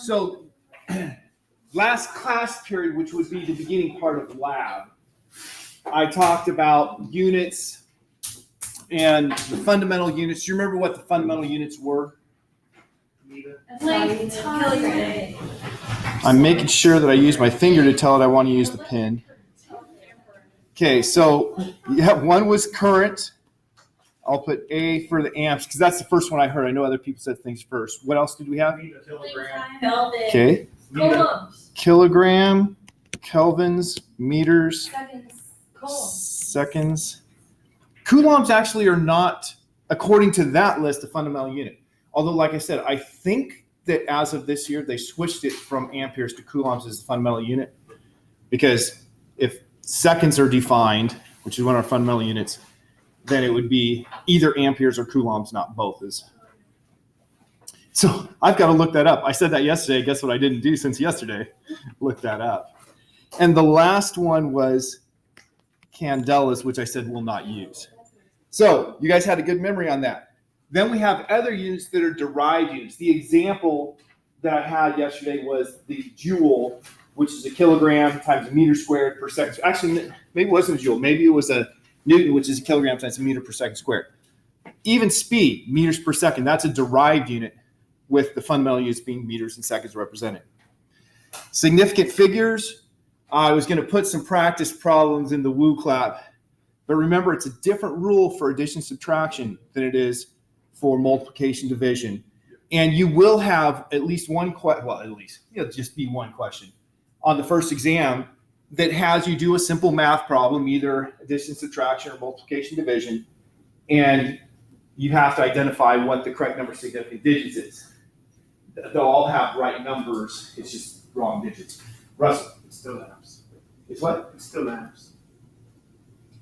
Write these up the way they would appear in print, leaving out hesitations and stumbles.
So last class period, which would be the beginning part of lab, I talked about units and the fundamental units. Do you remember what the fundamental units were? Kilogram. I'm making sure that I use my finger to tell it I want to use the pen. Okay, so yeah, one was current. I'll put A for the amps because that's the first one I heard. I know other people said things first. What else did we have? Okay. Kilogram, kelvins, meters, seconds. Coulombs actually are not, according to that list, a fundamental unit. Although, like I said, I think that as of this year, they switched it from amperes to coulombs as the fundamental unit. Because if seconds are defined, which is one of our fundamental units, then it would be either amperes or coulombs, not both. So I've got to look that up. I said that yesterday. Guess what I didn't do since yesterday? Look that up. And the last one was candelas, which I said will not use. So you guys had a good memory on that. Then we have other units that are derived units. The example that I had yesterday was the joule, which is a kilogram times a meter squared per second. Actually, maybe it wasn't a joule. Maybe it was a Newton, which is a kilogram times a meter per second squared. Even speed, meters per second, that's a derived unit with the fundamental units being meters and seconds represented. Significant figures, I was going to put some practice problems in the woo clap, but remember it's a different rule for addition subtraction than it is for multiplication division. And you will have at least one question, well, at least, it'll just be one question on the first exam that has you do a simple math problem, either addition, subtraction, or multiplication division, and you have to identify what the correct number of significant digits is. They'll all have right numbers, it's just wrong digits. Russell? It's still amps. It's what? It's still amps.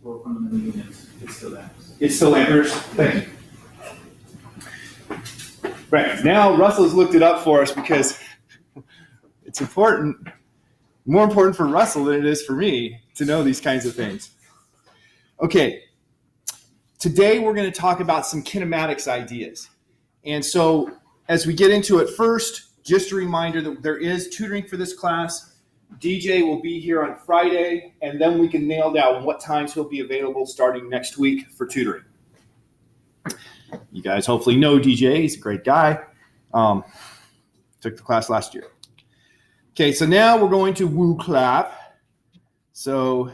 Or fundamental units. It's still amps. It's still amperes? Thank you. Right, now Russell's looked it up for us because it's important. More important for Russell than it is for me to know these kinds of things. Okay, today we're going to talk about some kinematics ideas. And so as we get into it, first, just a reminder that there is tutoring for this class. DJ will be here on Friday, and then we can nail down what times he'll be available starting next week for tutoring. You guys hopefully know DJ. He's a great guy. Took the class last year. Okay, so now we're going to woo clap. So,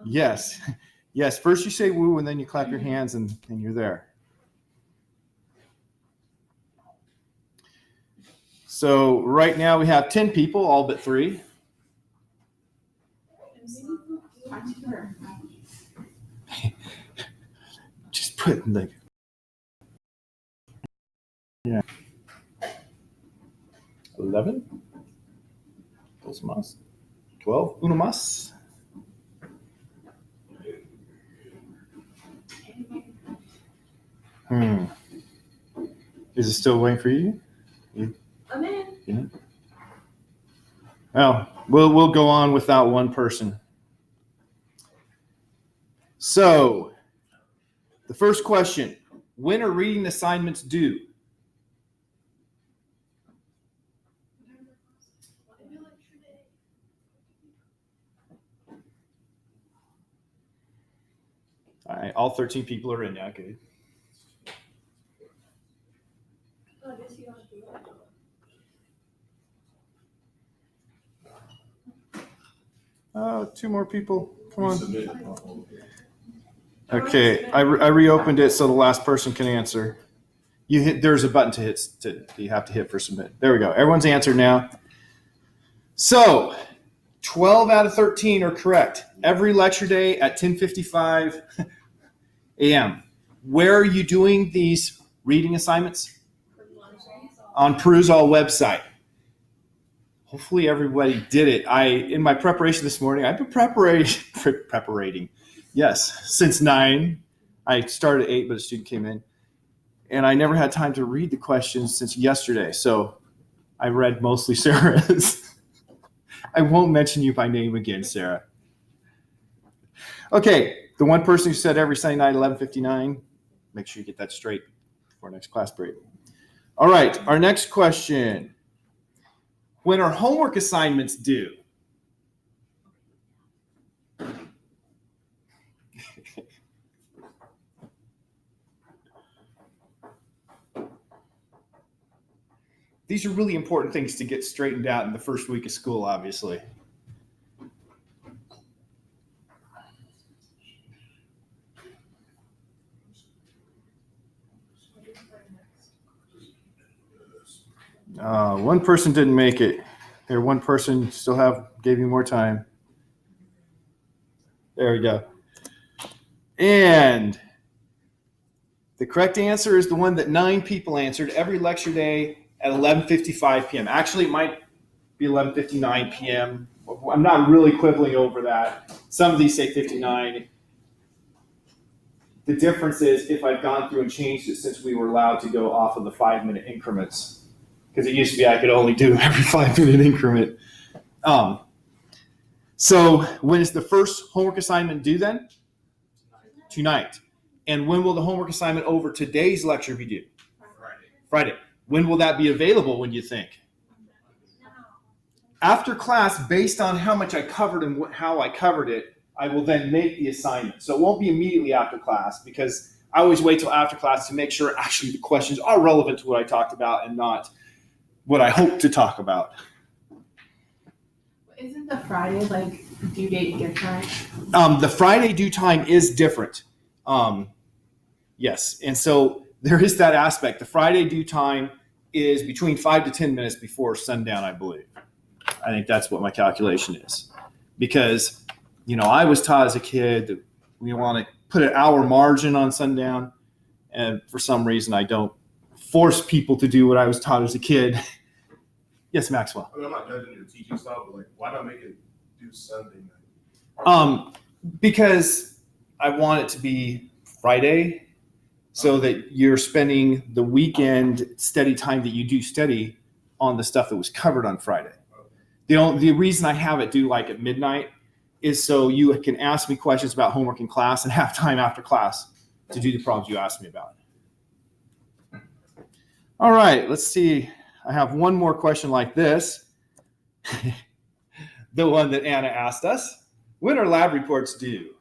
yes. Yes, first you say woo, and then you clap your hands, and you're there. So right now we have 10 people, all but 3. Just putting the... Yeah. 11. Dos más. 12. Uno más. Is it still waiting for you? I'm in. Yeah. Well, we'll go on without one person. So, the first question, when are reading assignments due? All right, all 13 people are in now. Good. Oh, I guess you don't have to do that. Oh, 2 more people. Come on. Okay, I reopened it so the last person can answer. There's a button to hit that you have to hit for submit. There we go. Everyone's answered now. So, 12 out of 13 are correct. Every lecture day at 10:55 a.m. Where are you doing these reading assignments? On Perusall website. Hopefully everybody did it. In my preparation this morning, I've been preparating. Yes, since 9. I started at 8, but a student came in. And I never had time to read the questions since yesterday. So I read mostly Sarah's. I won't mention you by name again, Sarah. Okay, the one person who said every Sunday night, 11:59, make sure you get that straight before next class break. All right, our next question. When are homework assignments due? These are really important things to get straightened out in the first week of school, obviously. One person didn't make it. There, one person still gave you more time. There we go. And the correct answer is the one that 9 people answered every lecture day at 11:55 p.m. Actually, it might be 11:59 p.m. I'm not really quibbling over that. Some of these say 59. The difference is if I've gone through and changed it since we were allowed to go off of the 5-minute increments. Because it used to be I could only do every 5-minute increment. So when is the first homework assignment due then? Tonight. And when will the homework assignment over today's lecture be due? Friday. When will that be available, when you think? After class, based on how much I covered and how I covered it, I will then make the assignment. So it won't be immediately after class because I always wait till after class to make sure actually the questions are relevant to what I talked about and not what I hope to talk about. Isn't the Friday due date different? The Friday due time is different. Yes, and so there is that aspect. The Friday due time is between 5 to 10 minutes before sundown, I believe. I think that's what my calculation is. Because, I was taught as a kid that we want to put an hour margin on sundown, and for some reason I don't force people to do what I was taught as a kid. Yes, Maxwell. I'm not judging your teaching style, but why not make it do Sunday night? Because I want it to be Friday so that you're spending the weekend steady time that you do study on the stuff that was covered on Friday. The reason I have it due at midnight is so you can ask me questions about homework in class and have time after class to do the problems you asked me about. All right, let's see. I have one more question like this. The one that Anna asked us. When are lab reports due?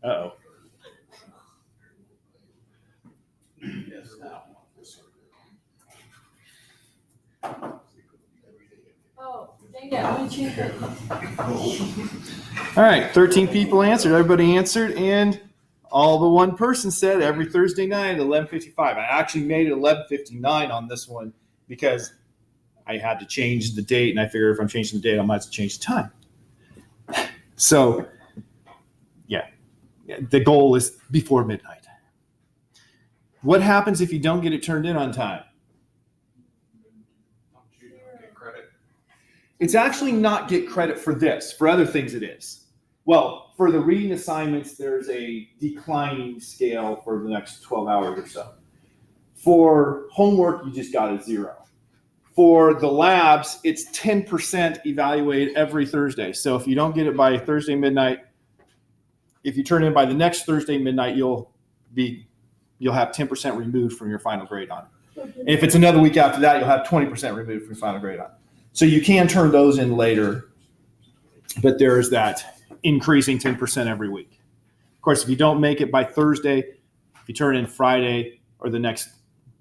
Uh-oh. Oh, dang it, I'm gonna change it. All right, 13 people answered. Everybody answered, and all the one person said every Thursday night at 11:55. I actually made it 11:59 on this one because I had to change the date, and I figured if I'm changing the date, I might have to change the time. So, yeah, the goal is before midnight. What happens if you don't get it turned in on time? You don't get credit. It's actually not get credit for this. For other things, it is. Well, for the reading assignments, there's a declining scale for the next 12 hours or so. For homework, you just got a 0. For the labs, it's 10% evaluated every Thursday. So if you don't get it by Thursday midnight, if you turn it in by the next Thursday midnight, you'll have 10% removed from your final grade on it. And if it's another week after that, you'll have 20% removed from your final grade on it. So you can turn those in later, but there's that increasing 10% every week. Of course, if you don't make it by Thursday, if you turn in Friday or the next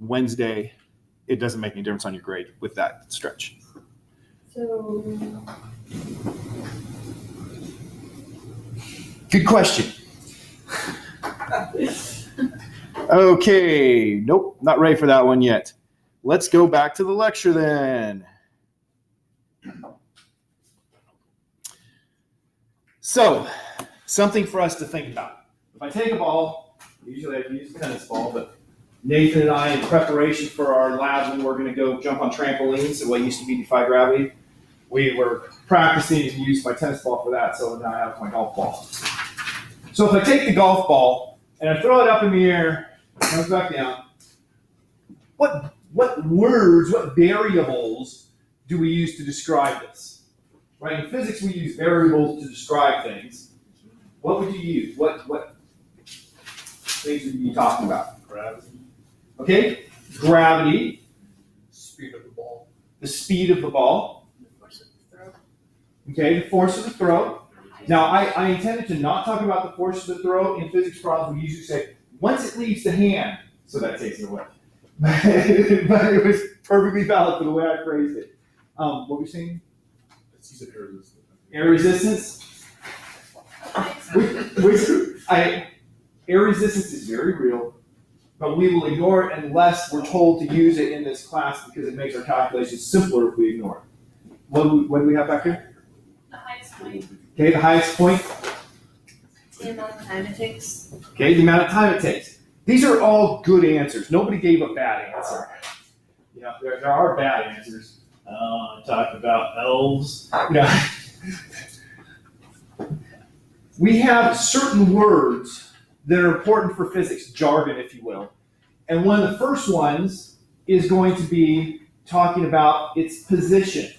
Wednesday, it doesn't make any difference on your grade with that stretch. So, Good question. Okay, nope, not ready for that one yet. Let's go back to the lecture then. So, something for us to think about. If I take a ball, usually I can use a tennis ball, but Nathan and I, in preparation for our labs when we're going to go jump on trampolines at what used to be Defy Gravity, we were practicing to use my tennis ball for that, so now I have my golf ball. So if I take the golf ball and I throw it up in the air, it comes back down, what words, what variables do we use to describe this? Right, in physics we use variables to describe things. What would you use? What things would you be talking about? Gravity. Okay, gravity, Speed of the ball. the speed of the ball, Force of the throw. okay, the force of the throw. Now, I intended to not talk about the force of the throw. In physics problems, we usually say, once it leaves the hand, so that takes it away. But it was perfectly valid for the way I phrased it. What were you saying? It's air resistance. Air resistance? Air resistance is very real, but we will ignore it unless we're told to use it in this class because it makes our calculations simpler if we ignore it. What do we have back here? The highest point. Okay, the highest point. The amount of time it takes. Okay, the amount of time it takes. These are all good answers. Nobody gave a bad answer. You know, there are bad answers. Talk about elves. Yeah. We have certain words that are important for physics, jargon, if you will. And one of the first ones is going to be talking about its position.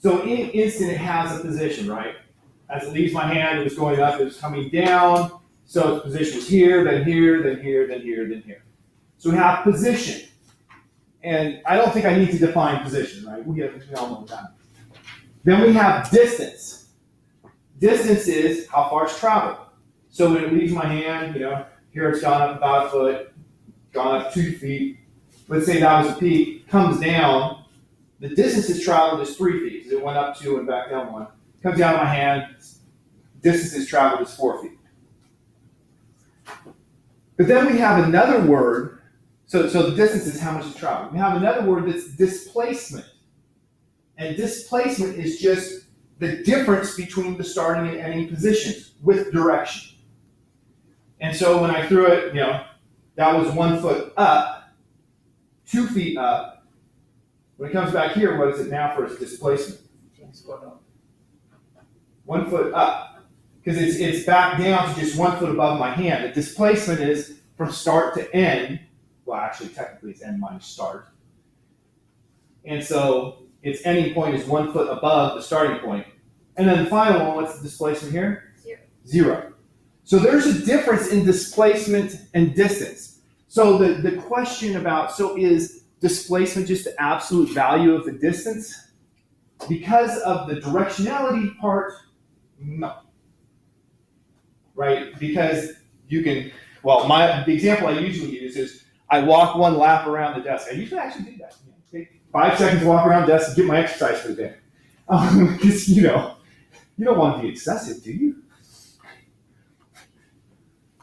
So in an instant, it has a position, right? As it leaves my hand, it was going up, it was coming down. So its position was here, then here, then here, then here, then here. So we have position. And I don't think I need to define position, right? We all know that. Then we have distance. Distance is how far it's traveled. So when it leaves my hand, you know, here it's gone up about a foot, gone up 2 feet. Let's say that was a peak, comes down. The distance it's traveled is 3 feet, because it went up 2 and back down 1. Comes down my hand, distance is traveled is 4 feet. But then we have another word, so the distance is how much it's traveled. We have another word that's displacement. And displacement is just the difference between the starting and ending positions with direction. And so when I threw it, you know, that was 1 foot up, 2 feet up. When it comes back here, what is it now for its displacement? 1 foot up. Because it's back down to just 1 foot above my hand. The displacement is from start to end. Well, actually, technically, it's end minus start. And so its ending point is 1 foot above the starting point. And then the final one, what's the displacement here? 0. So there's a difference in displacement and distance. So the question about, so is displacement just the absolute value of the distance? Because of the directionality part, no. Right? Because you can, well, the example I usually use is I walk 1 lap around the desk. I usually actually do that. You know, take 5 seconds to walk around the desk and get my exercise for the day. Because, you know, you don't want to be excessive, do you?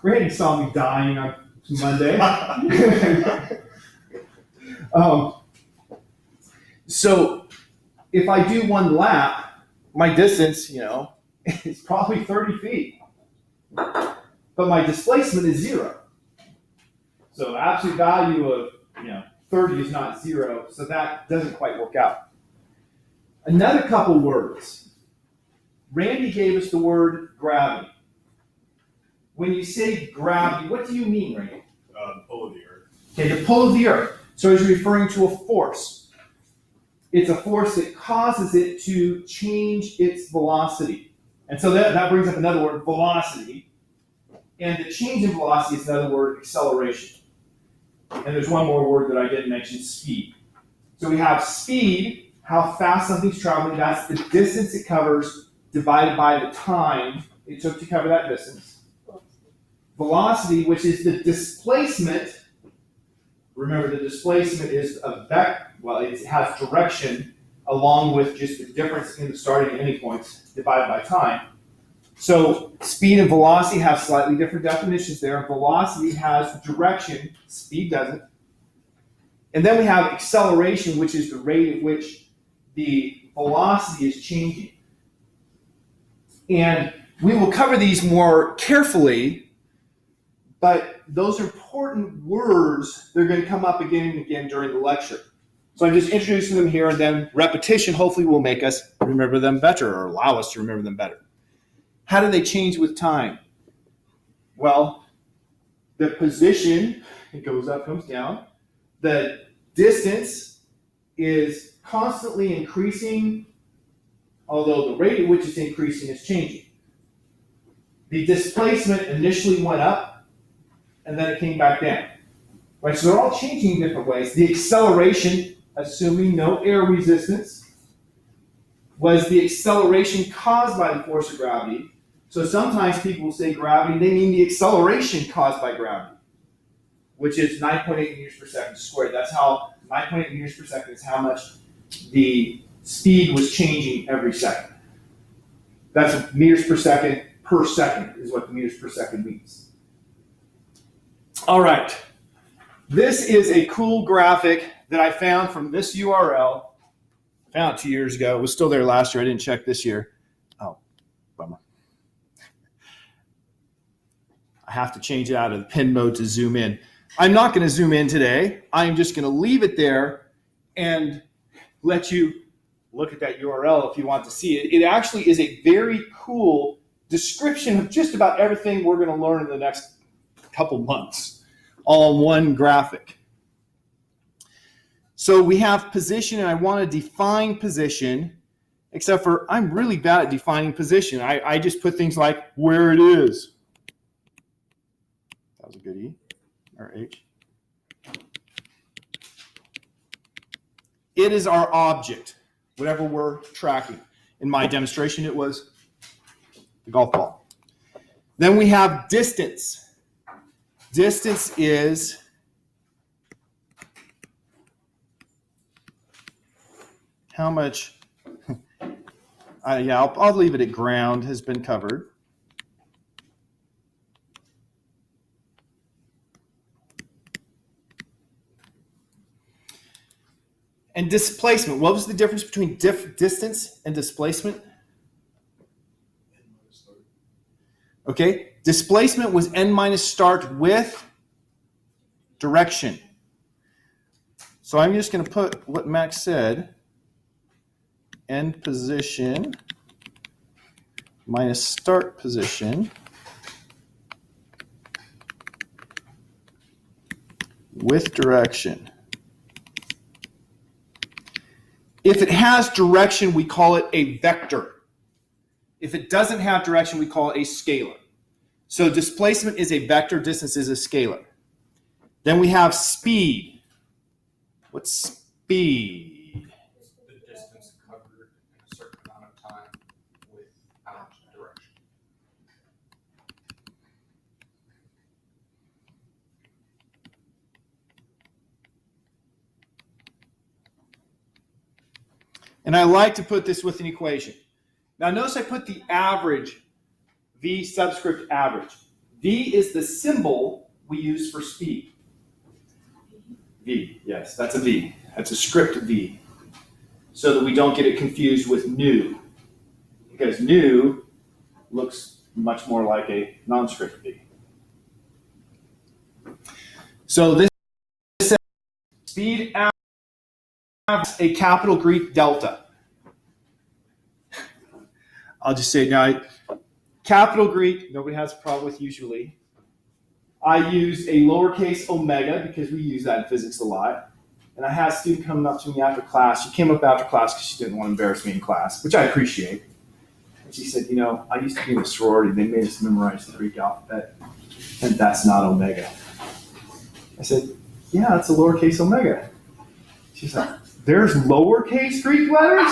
Randy saw me dying on Monday. So if I do 1 lap, my distance, you know, is probably 30 feet. But my displacement is 0. So the absolute value of, you know, 30 is not 0, so that doesn't quite work out. Another couple words. Randy gave us the word gravity. When you say gravity, what do you mean, Randy? The pull of the earth. Okay, the pull of the earth. So he's referring to a force. It's a force that causes it to change its velocity. And so that brings up another word, velocity. And the change in velocity is another word, acceleration. And there's one more word that I didn't mention, speed. So we have speed, how fast something's traveling. That's the distance it covers divided by the time it took to cover that distance. Velocity, which is the displacement. Remember, the displacement is a vector. Well, it has direction along with just the difference in the starting and ending points divided by time. So speed and velocity have slightly different definitions there. Velocity has direction, speed doesn't. And then we have acceleration, which is the rate at which the velocity is changing. And we will cover these more carefully, but those are important words. They're going to come up again and again during the lecture. So I'm just introducing them here, and then repetition hopefully will make us remember them better or allow us to remember them better. How do they change with time? Well, the position, it goes up, comes down. The distance is constantly increasing, although the rate at which it's increasing is changing. The displacement initially went up, and then it came back down. Right, so they're all changing in different ways. The acceleration, assuming no air resistance, was the acceleration caused by the force of gravity. So sometimes people will say gravity, they mean the acceleration caused by gravity, which is 9.8 meters per second squared. That's how 9.8 meters per second is how much the speed was changing every second. That's meters per second is what the meters per second means. All right. This is a cool graphic that I found from this URL. Found it 2 years ago. It was still there last year. I didn't check this year. Oh, bummer. I have to change it out of the pen mode to zoom in. I'm not going to zoom in today. I'm just going to leave it there and let you look at that URL if you want to see it. It actually is a very cool description of just about everything we're going to learn in the next couple months, all in one graphic. So we have position, and I want to define position, except for I'm really bad at defining position. I just put things like where it is. That was a good E or H. It is our object, whatever we're tracking. In my demonstration, it was the golf ball. Then we have distance. Distance is how much, I'll leave it at ground, has been covered. And displacement. What was the difference between distance and displacement? Okay, displacement was n minus start with direction. So I'm just going to put what Max said. End position minus start position with direction. If it has direction, we call it a vector. If it doesn't have direction, we call it a scalar. So displacement is a vector, distance is a scalar. Then we have speed. What's speed? The distance covered in a certain amount of time without direction. And I like to put this with an equation. Now notice I put the average, V subscript average. V is the symbol we use for speed. V, yes, that's a V. That's a script V. So that we don't get it confused with nu. Because nu looks much more like a non-script V. So this is speed average. A capital Greek delta. I'll just say it now. Capital Greek, nobody has a problem with usually. I use a lowercase omega because we use that in physics a lot. And I had a student coming up to me after class. She came up after class because she didn't want to embarrass me in class, which I appreciate. And she said, I used to be in a sorority. They made us memorize the Greek alphabet, and that's not omega. I said, yeah, that's a lowercase omega. She's like, there's lowercase Greek letters?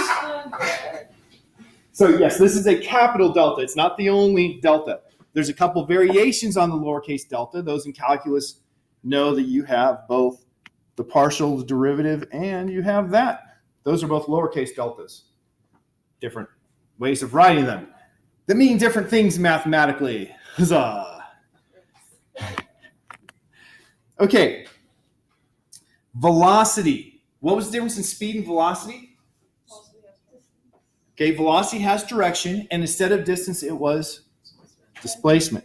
So yes, this is a capital delta. It's not the only delta. There's a couple variations on the lowercase delta. Those in calculus know that you have both the partial derivative and you have that. Those are both lowercase deltas. Different ways of writing them. That mean different things mathematically. Huzzah. Okay. Velocity. What was the difference in speed and velocity? Okay, velocity has direction, and instead of distance, it was displacement.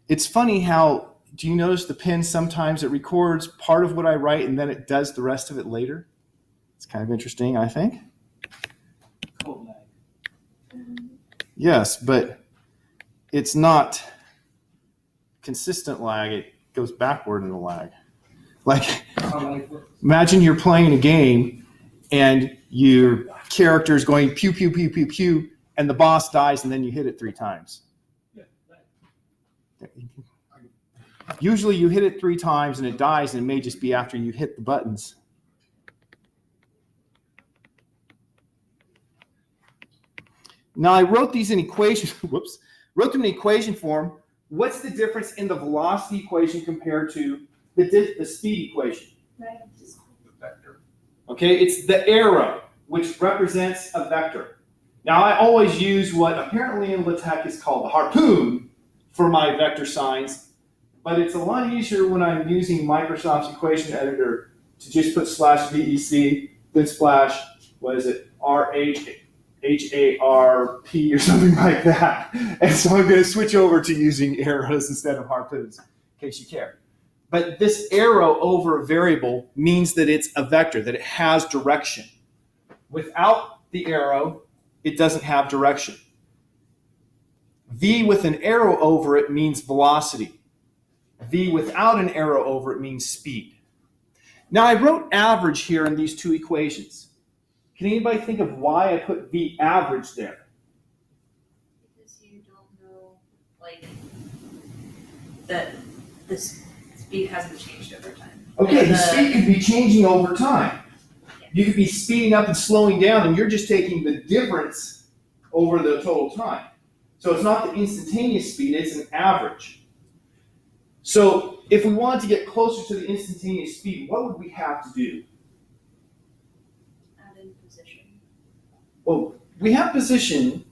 It's funny how, do you notice the pen sometimes it records part of what I write and then it does the rest of it later? It's kind of interesting, I think. Cold lag. Yes, but it's not consistent lag. It goes backward in the lag. Like, imagine you're playing a game and your character is going pew, pew, pew, pew, pew, and the boss dies, and then you hit it 3 times. Usually you hit it 3 times and it dies, and it may just be after you hit the buttons. Now I wrote these in equation, wrote them in equation form. What's the difference in the velocity equation compared to the speed equation? The vector. Okay, it's the arrow, which represents a vector. Now I always use what apparently in LaTeX is called the harpoon for my vector signs, but it's a lot easier when I'm using Microsoft's equation editor to just put /VEC, then splash, what is it, RHARP or something like that. And so I'm going to switch over to using arrows instead of harpoons, in case you care. But this arrow over a variable means that it's a vector, that it has direction. Without the arrow, it doesn't have direction. V with an arrow over it means velocity. V without an arrow over it means speed. Now I wrote average here in these 2 equations. Can anybody think of why I put V average there? Because you don't know, like, that the speed hasn't changed over time. Okay, the speed could be changing over time. You could be speeding up and slowing down, and you're just taking the difference over the total time. So it's not the instantaneous speed, it's an average. So if we wanted to get closer to the instantaneous speed, what would we have to do? Add in position. Well, we have position,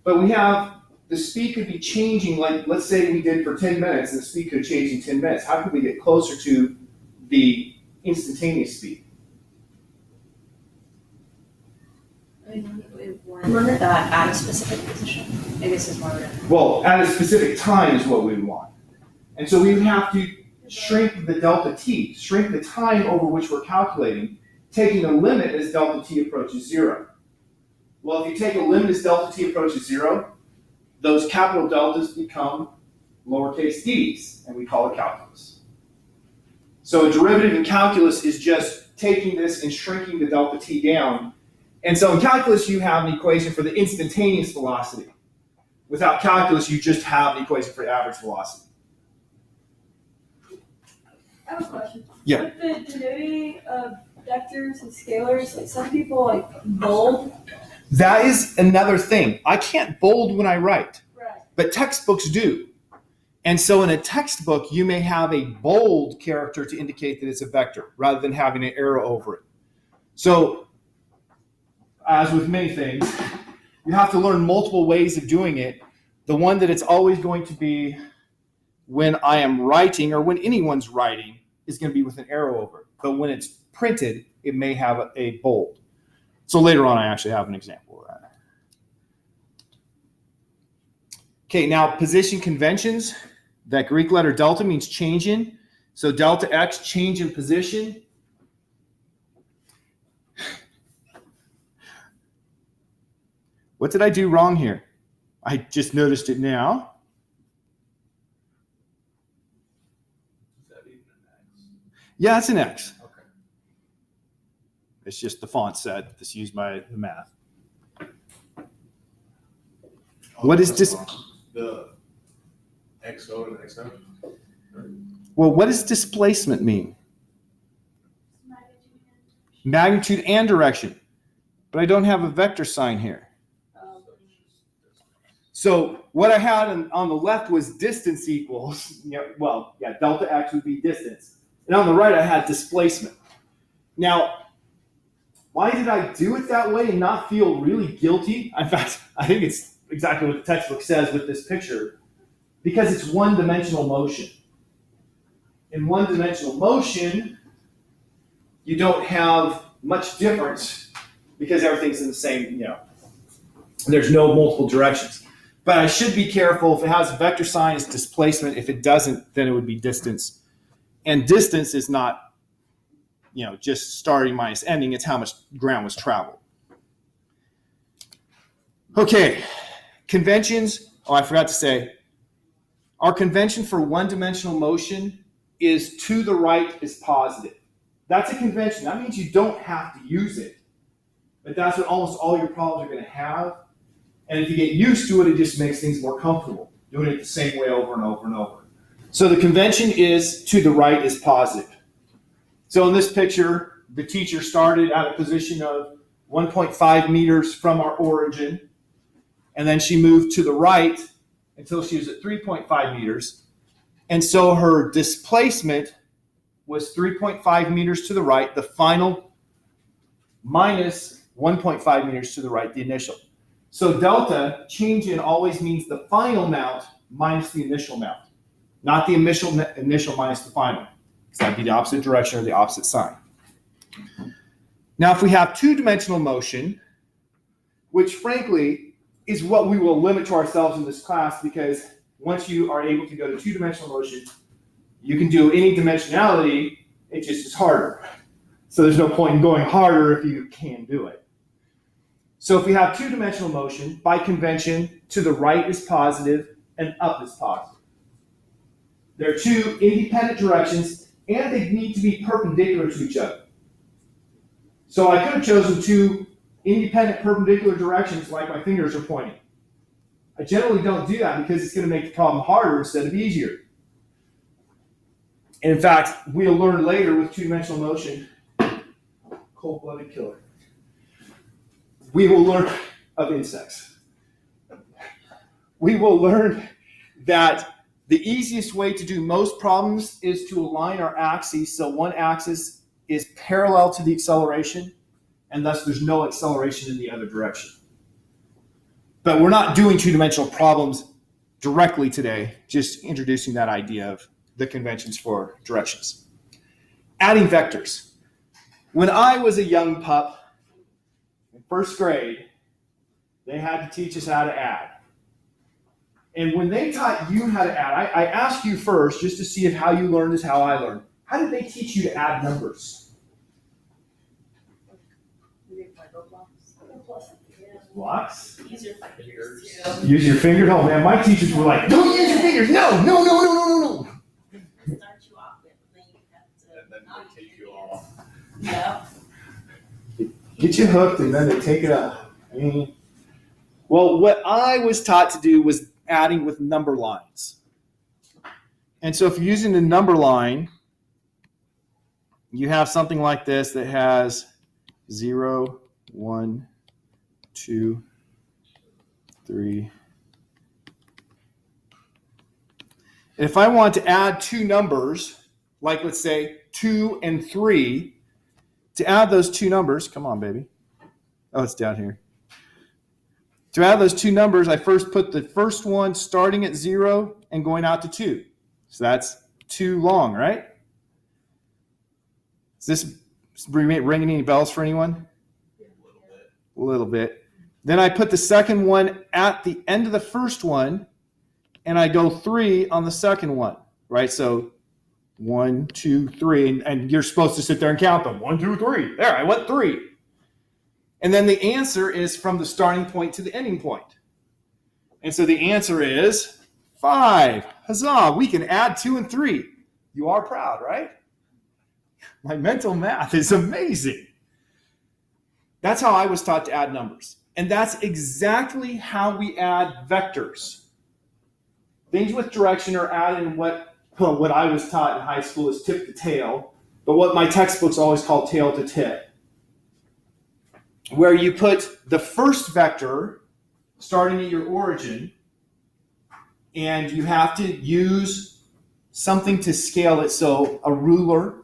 but we have the speed could be changing, like let's say we did for 10 minutes, and the speed could change in 10 minutes. How could we get closer to the instantaneous speed? I mean, we want that at a specific position. I guess is more of it. Well, at a specific time is what we would want. And so we would have to shrink the delta t, shrink the time over which we're calculating, taking a limit as delta t approaches 0. Well, if you take a limit as delta t approaches 0, those capital deltas become lowercase d's, and we call it calculus. So a derivative in calculus is just taking this and shrinking the delta t down. And so in calculus, you have an equation for the instantaneous velocity. Without calculus, you just have an equation for average velocity. I have a question. Yeah. With the denoting of vectors and scalars, like some people like bold. That is another thing. I can't bold when I write, Right. but textbooks do. And so in a textbook, you may have a bold character to indicate that it's a vector rather than having an arrow over it. So, as with many things, you have to learn multiple ways of doing it. The one that it's always going to be when I am writing or when anyone's writing is going to be with an arrow over it. But when it's printed, it may have a bold. So later on, I actually have an example of that. Okay, now position conventions. That Greek letter delta means change in. So delta x, change in position. What did I do wrong here? I just noticed it now. Is that even an X? Yeah, it's an X. Okay. It's just the font set that's used by the math. What is this? The XO and XO? Well, what does displacement mean? Magnitude and direction. But I don't have a vector sign here. So what I had on the left was distance equals, delta x would be distance. And on the right, I had displacement. Now, why did I do it that way and not feel really guilty? In fact, I think it's exactly what the textbook says with this picture, because it's one-dimensional motion. In one-dimensional motion, you don't have much difference because everything's in the same, there's no multiple directions. But I should be careful. If it has a vector sign, it's displacement. If it doesn't, then it would be distance. And distance is not, just starting minus ending. It's how much ground was traveled. Okay, conventions. Oh, I forgot to say, our convention for one-dimensional motion is to the right is positive. That's a convention. That means you don't have to use it. but that's what almost all your problems are going to have. And if you get used to it, it just makes things more comfortable, doing it the same way over and over and over. So the convention is to the right is positive. So in this picture, the teacher started at a position of 1.5 meters from our origin, and then she moved to the right until she was at 3.5 meters. And so her displacement was 3.5 meters to the right, the final minus 1.5 meters to the right, the initial. So delta, change in always means the final amount minus the initial amount, not the initial minus the final. Because that'd be the opposite direction or the opposite sign. Now, if we have two-dimensional motion, which frankly is what we will limit to ourselves in this class, because once you are able to go to two-dimensional motion, you can do any dimensionality, it just is harder. So there's no point in going harder if you can do it. So if we have two-dimensional motion, by convention, to the right is positive and up is positive. There are two independent directions, and they need to be perpendicular to each other. So I could have chosen two independent perpendicular directions like my fingers are pointing. I generally don't do that because it's going to make the problem harder instead of easier. And in fact, we'll learn later with two-dimensional motion, cold-blooded killer. We will learn of insects. We will learn that the easiest way to do most problems is to align our axes so one axis is parallel to the acceleration, and thus there's no acceleration in the other direction. But we're not doing two-dimensional problems directly today, just introducing that idea of the conventions for directions. Adding vectors. When I was a young pup, in first grade, they had to teach us how to add. And when they taught you how to add, I asked you first, just to see if how you learned is how I learned. How did they teach you to add numbers? Blocks? Use your fingers too. Use your fingers? Oh man, my teachers were like, don't use your fingers! No! Start you off with, then you have to. And then they take you off. Yep. Get you hooked and then they take it up. Well, what I was taught to do was adding with number lines. And so if you're using the number line, you have something like this that has 0, 1, 2, 3. If I want to add two numbers, like let's say 2 and 3, to add those two numbers, come on, baby. Oh, it's down here. To add those two numbers, I first put the first one starting at 0 and going out to 2. So that's 2 long, right? Is this ringing any bells for anyone? A little bit. Then I put the second one at the end of the first one, and I go 3 on the second one, right? So 1, 2, 3, and you're supposed to sit there and count them. 1, 2, 3. There, I went 3. And then the answer is from the starting point to the ending point. And so the answer is 5. Huzzah, we can add 2 and 3. You are proud, right? My mental math is amazing. That's how I was taught to add numbers. And that's exactly how we add vectors. Things with direction are added in what I was taught in high school is tip to tail, but what my textbooks always call tail to tip, where you put the first vector starting at your origin, and you have to use something to scale it, so a ruler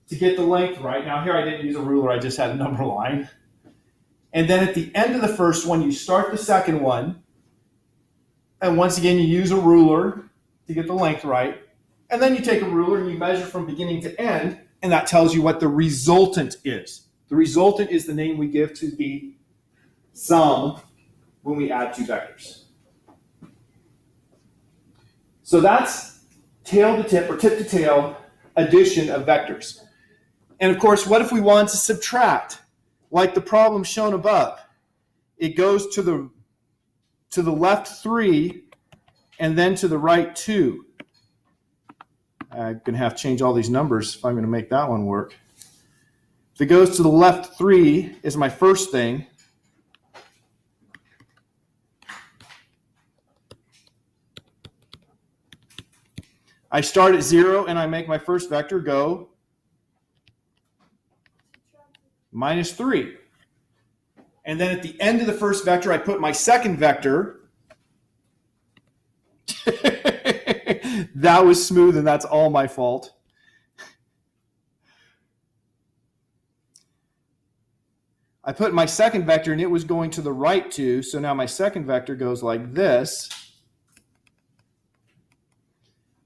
to get the length right. Now here I didn't use a ruler, I just had a number line. And then at the end of the first one, you start the second one, and once again you use a ruler to get the length right, and then you take a ruler and you measure from beginning to end, and that tells you what the resultant is. The resultant is the name we give to the sum when we add two vectors. So that's tail to tip or tip to tail addition of vectors. And of course, what if we want to subtract? Like the problem shown above. It goes to the left 3 and then to the right 2. I'm going to have to change all these numbers if I'm going to make that one work. If it goes to the left 3 is my first thing. I start at 0 and I make my first vector go -3. And then at the end of the first vector, I put my second vector. That was smooth, and that's all my fault. I put my second vector, and it was going to the right 2. So now my second vector goes like this.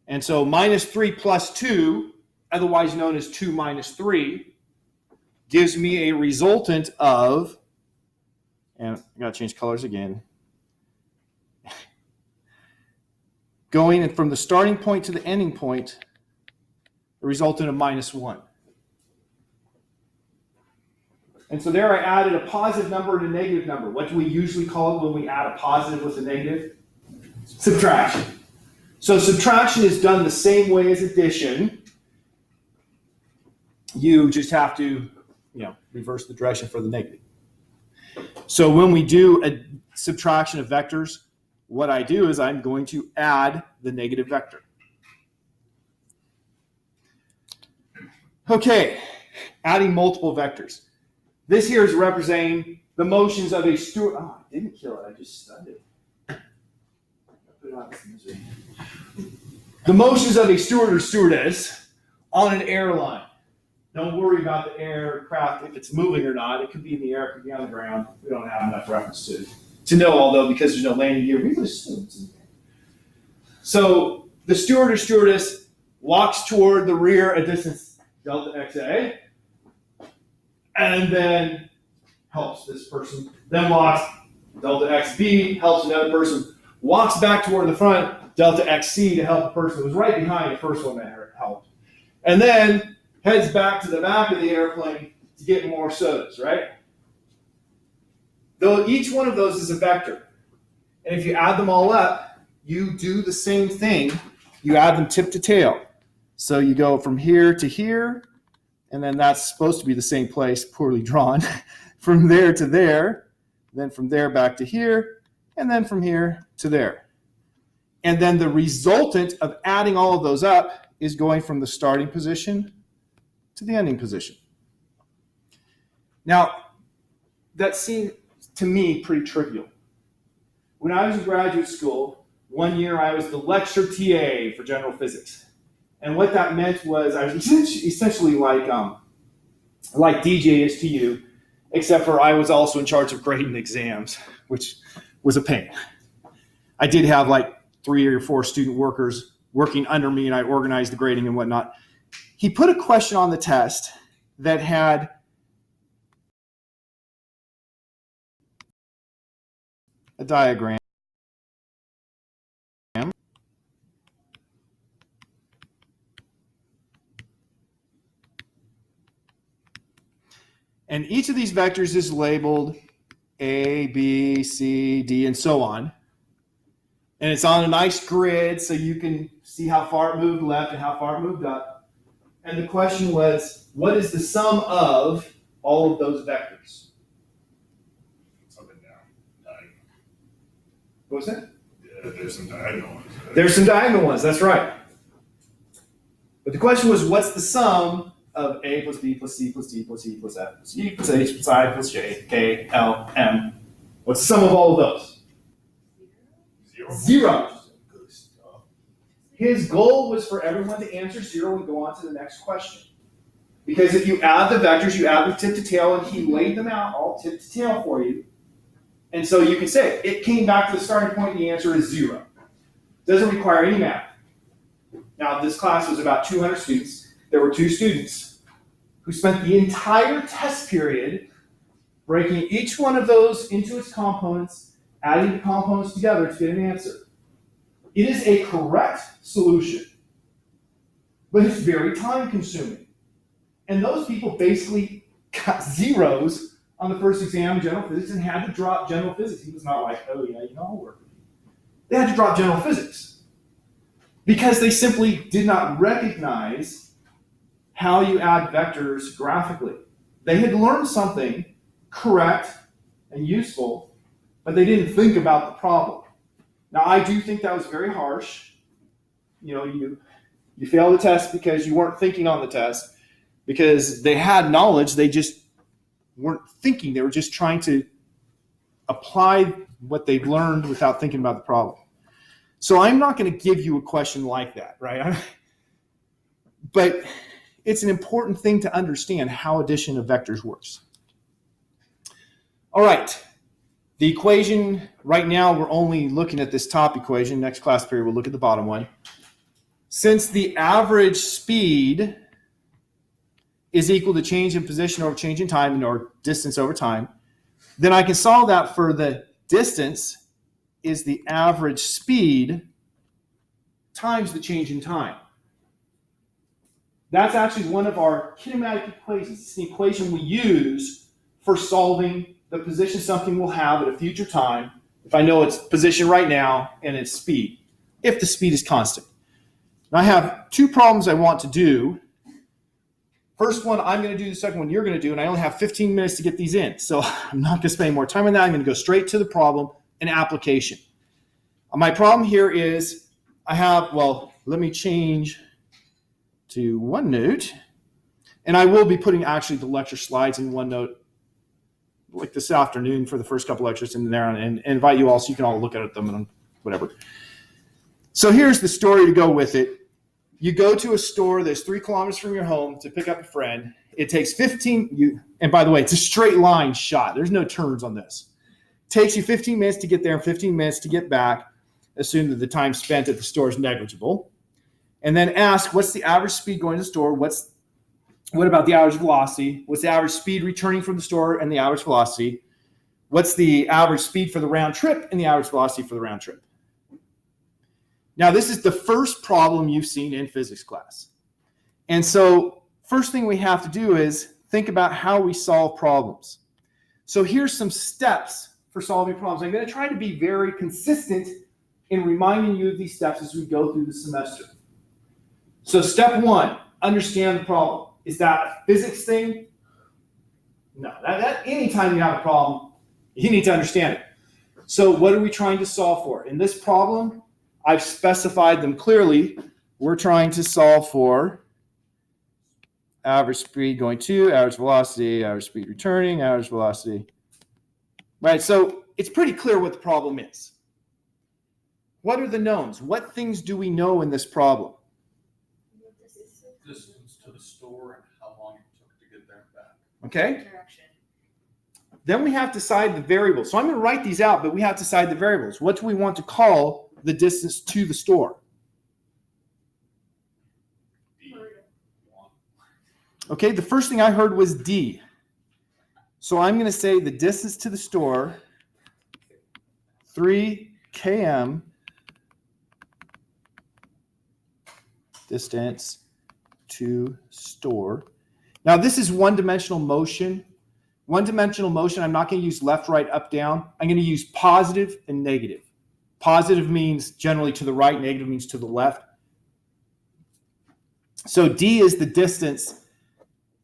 And so -3 plus 2, otherwise known as 2 minus 3, gives me a resultant of, and I got to change colors again, going from the starting point to the ending point, a resultant of -1. And so there I added a positive number and a negative number. What do we usually call it when we add a positive with a negative? Subtraction. So subtraction is done the same way as addition. You just have to, reverse the direction for the negative. So when we do a subtraction of vectors, what I do is I'm going to add the negative vector. Okay, adding multiple vectors. This here is representing the motions of a steward. Oh, I didn't kill it, I just stunned it. Put it on this misery. The motions of a steward or stewardess on an airline. Don't worry about the aircraft, if it's moving or not. It could be in the air, it could be on the ground. We don't have enough reference to know, although because there's no landing gear, we would assume it's in the air. So the steward or stewardess walks toward the rear a distance delta XA, and then helps this person. Then walks delta XB, helps another person. Walks back toward the front, delta XC to help the person who was right behind the first one that helped. And then heads back to the back of the airplane to get more sodas, right? Though each one of those is a vector. And if you add them all up, you do the same thing. You add them tip to tail. So you go from here to here, and then that's supposed to be the same place, poorly drawn. From there to there, then from there back to here, and then from here to there. And then the resultant of adding all of those up is going from the starting position to the ending position. Now, that seemed to me pretty trivial. When I was in graduate school, one year I was the lecture TA for general physics. And what that meant was I was essentially like DJ is to you, except for I was also in charge of grading exams, which was a pain. I did have like 3 or 4 student workers working under me, and I organized the grading and whatnot. He put a question on the test that had a diagram. And each of these vectors is labeled A, B, C, D, and so on. And it's on a nice grid so you can see how far it moved left and how far it moved up. And the question was, what is the sum of all of those vectors? It's up and down. Diagonal. What was that? Yeah, there's some diagonal ones. There's some diagonal ones, that's right. But the question was, what's the sum of A plus B plus C plus D plus E plus F plus E plus H plus I plus J, K, L, M? What's the sum of all of those? Zero. Good stuff. His goal was for everyone to answer 0 and go on to the next question. Because if you add the vectors, you add them tip to tail, and he laid them out all tip to tail for you. And so you can say, it came back to the starting point, and the answer is 0. Doesn't require any math. Now, this class was about 200 students. There were 2 students who spent the entire test period breaking each one of those into its components, adding the components together to get an answer. It is a correct solution, but it's very time consuming. And those people basically got zeros on the first exam in general physics and had to drop general physics. He was not like, oh yeah, I'll work with you. They had to drop general physics because they simply did not recognize how you add vectors graphically. They had learned something correct and useful, but they didn't think about the problem. Now, I do think that was very harsh. You failed the test because you weren't thinking on the test, because they had knowledge, they just weren't thinking. They were just trying to apply what they've learned without thinking about the problem. So I'm not going to give you a question like that, right? But it's an important thing to understand how addition of vectors works. All right. The equation, right now we're only looking at this top equation. Next class period, we'll look at the bottom one. Since the average speed is equal to change in position over change in time, or distance over time, then I can solve that for the distance is the average speed times the change in time. That's actually one of our kinematic equations. It's the equation we use for solving the position something will have at a future time, if I know its position right now and its speed, if the speed is constant. And I have two problems I want to do. First one, I'm going to do. The second one, you're going to do. And I only have 15 minutes to get these in. So I'm not going to spend more time on that. I'm going to go straight to the problem and application. My problem here is let me change to OneNote. And I will be putting actually the lecture slides in OneNote like this afternoon for the first couple lectures in there, and invite you all so you can all look at them and whatever. So here's the story to go with it. You go to a store that's 3 kilometers from your home to pick up a friend. It takes 15, and by the way, it's a straight line shot. There's no turns on this. It takes you 15 minutes to get there and 15 minutes to get back. Assume that the time spent at the store is negligible. And then ask, what's the average speed going to the store? What about the average velocity? What's the average speed returning from the store and the average velocity? What's the average speed for the round trip and the average velocity for the round trip? Now, this is the first problem you've seen in physics class. And so first thing we have to do is think about how we solve problems. So here's some steps for solving problems. I'm going to try to be very consistent in reminding you of these steps as we go through the semester. So step 1, understand the problem. Is that a physics thing? No. That anytime you have a problem, you need to understand it. So what are we trying to solve for? In this problem, I've specified them clearly. We're trying to solve for average speed going to, average velocity, average speed returning, average velocity. Right, so it's pretty clear what the problem is. What are the knowns? What things do we know in this problem? Distance to the store and how long it took to get there and back. Okay? Direction. Then we have to decide the variables. So I'm going to write these out, but we have to decide the variables. What do we want to call the distance to the store? Okay, the first thing I heard was D. So I'm going to say the distance to the store, 3 km distance to store. Now this is one-dimensional motion. One-dimensional motion, I'm not going to use left, right, up, down. I'm going to use positive and negative. Positive means generally to the right, negative means to the left. So D is the distance.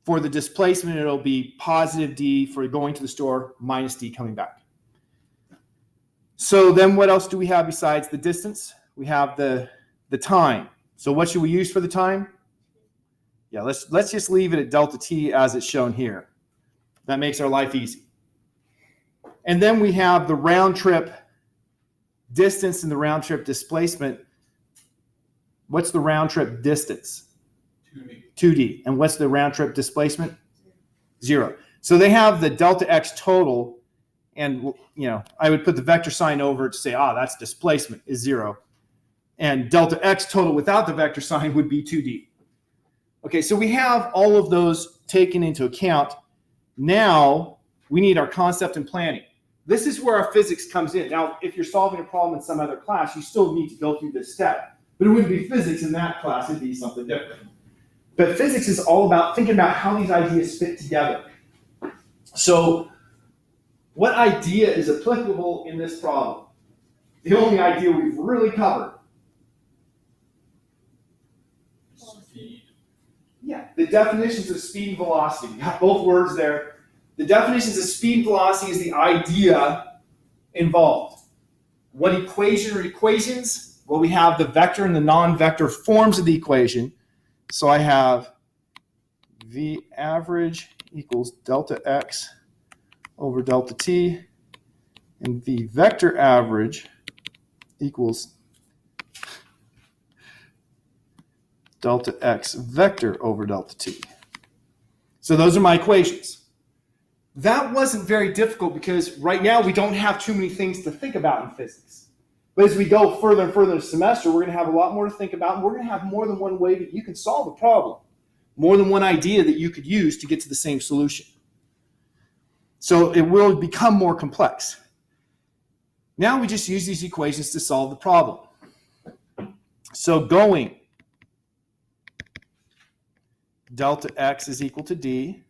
For the displacement, it'll be positive D for going to the store, minus D coming back. So then what else do we have besides the distance? We have the time. So what should we use for the time? Yeah, let's just leave it at delta T as it's shown here. That makes our life easy. And then we have the round trip distance and the round trip displacement. What's the round trip distance? 2D. And what's the round trip displacement? 0. So they have the delta x total, and I would put the vector sign over it to say, that's displacement is 0. And delta x total without the vector sign would be 2D. Okay, so we have all of those taken into account. Now we need our concept and planning. This is where our physics comes in. Now, if you're solving a problem in some other class, you still need to go through this step. But it wouldn't be physics in that class, it'd be something different. But physics is all about thinking about how these ideas fit together. So what idea is applicable in this problem? The only idea we've really covered. Speed. Yeah, the definitions of speed and velocity. You have both words there. The definitions of speed and velocity is the idea involved. What equation or equations? Well, we have the vector and the non-vector forms of the equation. So I have V average equals delta x over delta t, and V vector average equals delta x vector over delta t. So those are my equations. That wasn't very difficult because right now we don't have too many things to think about in physics. But as we go further and further in the semester, we're going to have a lot more to think about, and we're going to have more than one way that you can solve a problem, more than one idea that you could use to get to the same solution. So it will become more complex. Now we just use these equations to solve the problem. So going delta x is equal to d,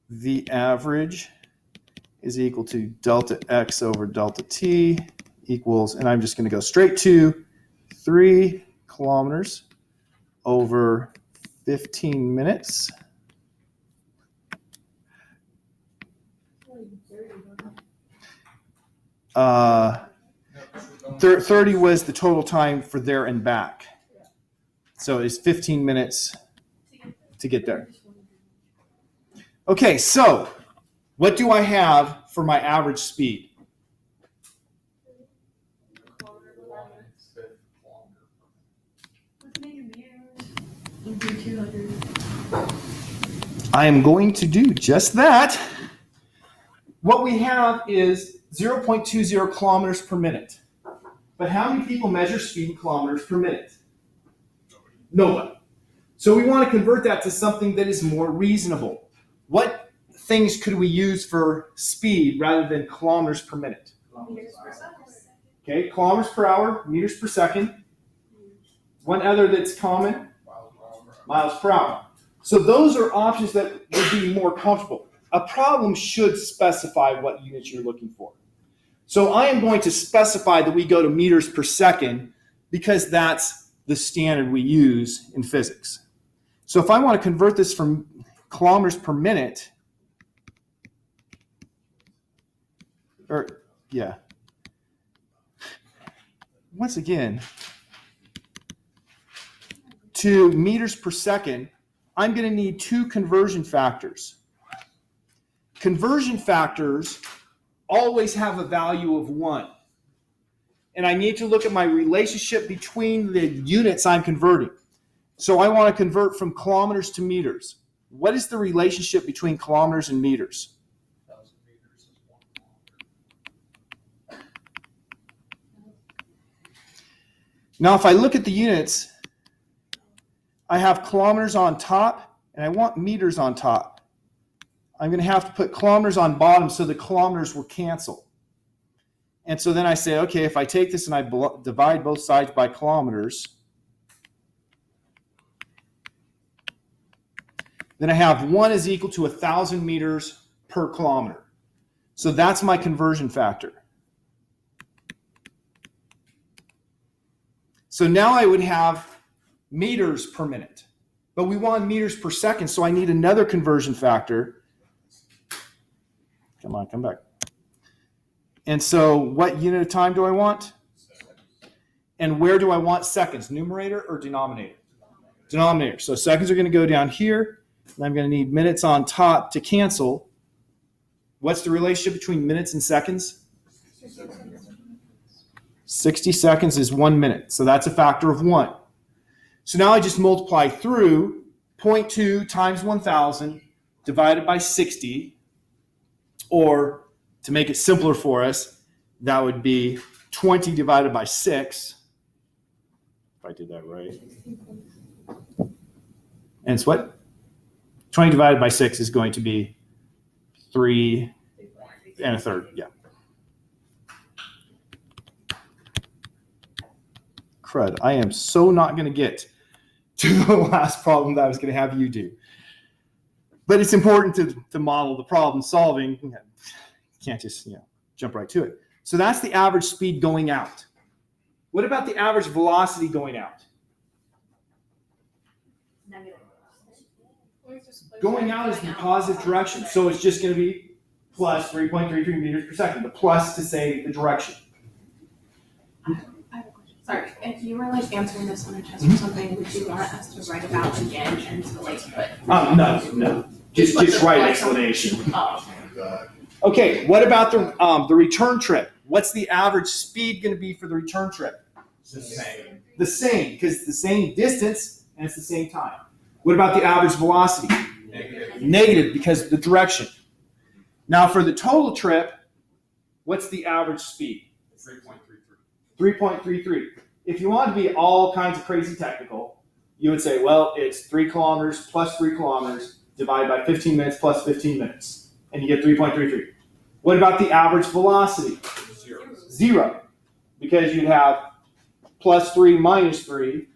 the average is equal to delta x over delta t equals, and I'm just going to go straight to 3 kilometers over 15 minutes. Uh, 30 was the total time for there and back. So it's 15 minutes to get there. Okay, so what do I have for my average speed? I am going to do just that. What we have is 0.20 kilometers per minute. But how many people measure speed in kilometers per minute? Nobody. So we want to convert that to something that is more reasonable. What things could we use for speed rather than kilometers per minute? Okay, kilometers per hour, meters per second. One other that's common, miles per hour. So those are options that would be more comfortable. A problem should specify what units you're looking for. So I am going to specify that we go to meters per second because that's the standard we use in physics. So if I want to convert this from kilometers per minute, once again, to meters per second, I'm going to need 2 conversion factors. Conversion factors always have a value of 1. And I need to look at my relationship between the units I'm converting. So I want to convert from kilometers to meters. What is the relationship between kilometers and meters? 1,000 meters is 1 kilometer. Now, if I look at the units, I have kilometers on top, and I want meters on top. I'm going to have to put kilometers on bottom so the kilometers will cancel. And so then I say, okay, if I take this and I divide both sides by kilometers, then I have 1 is equal to 1,000 meters per kilometer. So that's my conversion factor. So now I would have meters per minute, but we want meters per second, so I need another conversion factor. Come on, come back. And so what unit of time do I want? And where do I want seconds, numerator or denominator? Denominator. So seconds are going to go down here, and I'm going to need minutes on top to cancel. What's the relationship between minutes and seconds? 60 seconds is 1 minute, so that's a factor of 1. So now I just multiply through 0.2 times 1,000 divided by 60, or to make it simpler for us, that would be 20 divided by 6. If I did that right. And it's what? 20 divided by 6 is going to be 3 1/3. Yeah. Crud. I am so not going to get to the last problem that I was going to have you do. But it's important to model the problem solving. You can't just jump right to it. So that's the average speed going out. What about the average velocity going out? Going out is the positive direction, so it's just going to be plus 3.33 meters per second. The plus to say the direction. I have a question. Sorry, if you were like answering this on a test or something, would you want us to write about again and to like put? No. Just write explanation. Oh, Okay, what about the return trip? What's the average speed going to be for the return trip? The same. The same, because it's the same distance and it's the same time. What about the average velocity? Negative. Negative, because of the direction. Now for the total trip, what's the average speed? 3.33. 3.33. If you want to be all kinds of crazy technical, you would say, well, it's 3 kilometers plus 3 kilometers divided by 15 minutes plus 15 minutes, and you get 3.33. What about the average velocity? 0, because you'd have plus 3 minus 3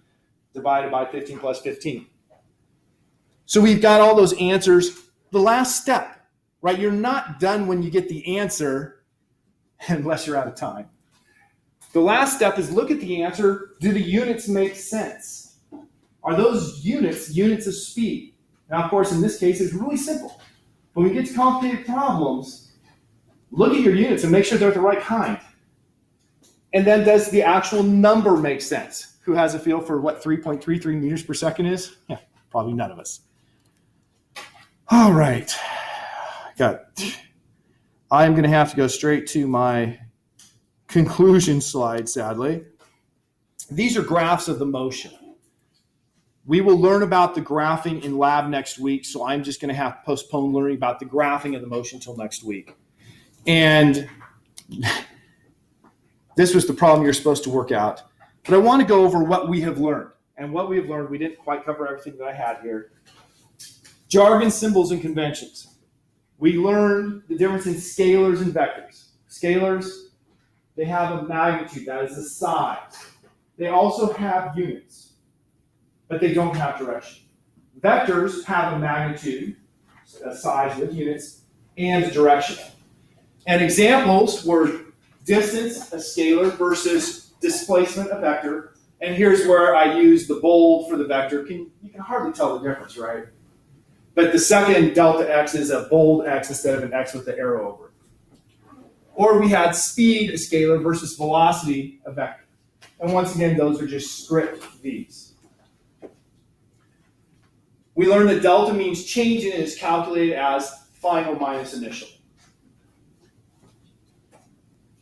divided by 15 plus 15. So we've got all those answers. The last step, right? You're not done when you get the answer unless you're out of time. The last step is look at the answer. Do the units make sense? Are those units of speed? Now, of course, in this case, it's really simple. But when you get to complicated problems, look at your units and make sure they're the right kind. And then does the actual number make sense? Who has a feel for what 3.33 meters per second is? Yeah, probably none of us. All right. I'm going to have to go straight to my conclusion slide, sadly. These are graphs of the motion. We will learn about the graphing in lab next week, so I'm just going to have to postpone learning about the graphing of the motion until next week. And this was the problem you're supposed to work out. But I want to go over what we have learned. And what we have learned, we didn't quite cover everything that I had here. Jargon, symbols, and conventions. We learned the difference in scalars and vectors. Scalars, they have a magnitude, that is the size. They also have units, but they don't have direction. Vectors have a magnitude, a size with units, and a direction. And examples were distance, a scalar, versus displacement, a vector. And here's where I use the bold for the vector. You can hardly tell the difference, right? But the second delta x is a bold x instead of an x with the arrow over it. Or we had speed, a scalar, versus velocity, a vector. And once again, those are just script v's. We learned that delta means change in it is calculated as final minus initial.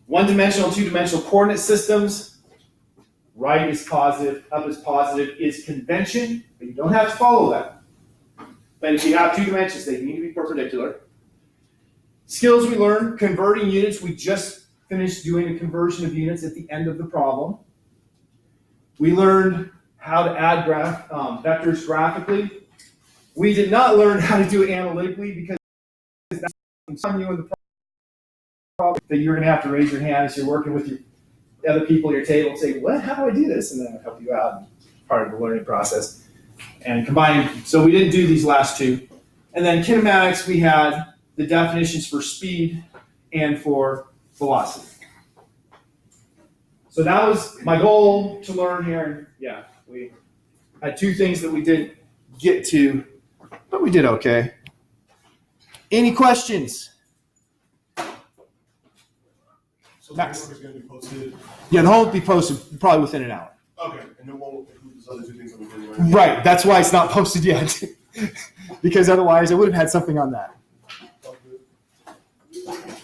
One-dimensional and two-dimensional coordinate systems, right is positive, up is positive, is convention, but you don't have to follow that. But if you have 2 dimensions, they need to be perpendicular. Skills we learned, converting units. We just finished doing a conversion of units at the end of the problem. We learned how to add vectors graphically. We did not learn how to do it analytically because that's some you in the problem that you're going to have to raise your hand as you're working with your other people at your table and say, "What? How do I do this?" And then I'll help you out. Part of the learning process. And combining, so we didn't do these last 2. And then kinematics, we had the definitions for speed and for velocity. So that was my goal to learn here. And yeah, we had 2 things that we didn't get to, but we did okay. Any questions? So the homework is going to be posted. Yeah, the whole will be posted probably within an hour. Okay, and it won't include those other 2 things that we did. Right, that's why it's not posted yet. Because otherwise I would have had something on that.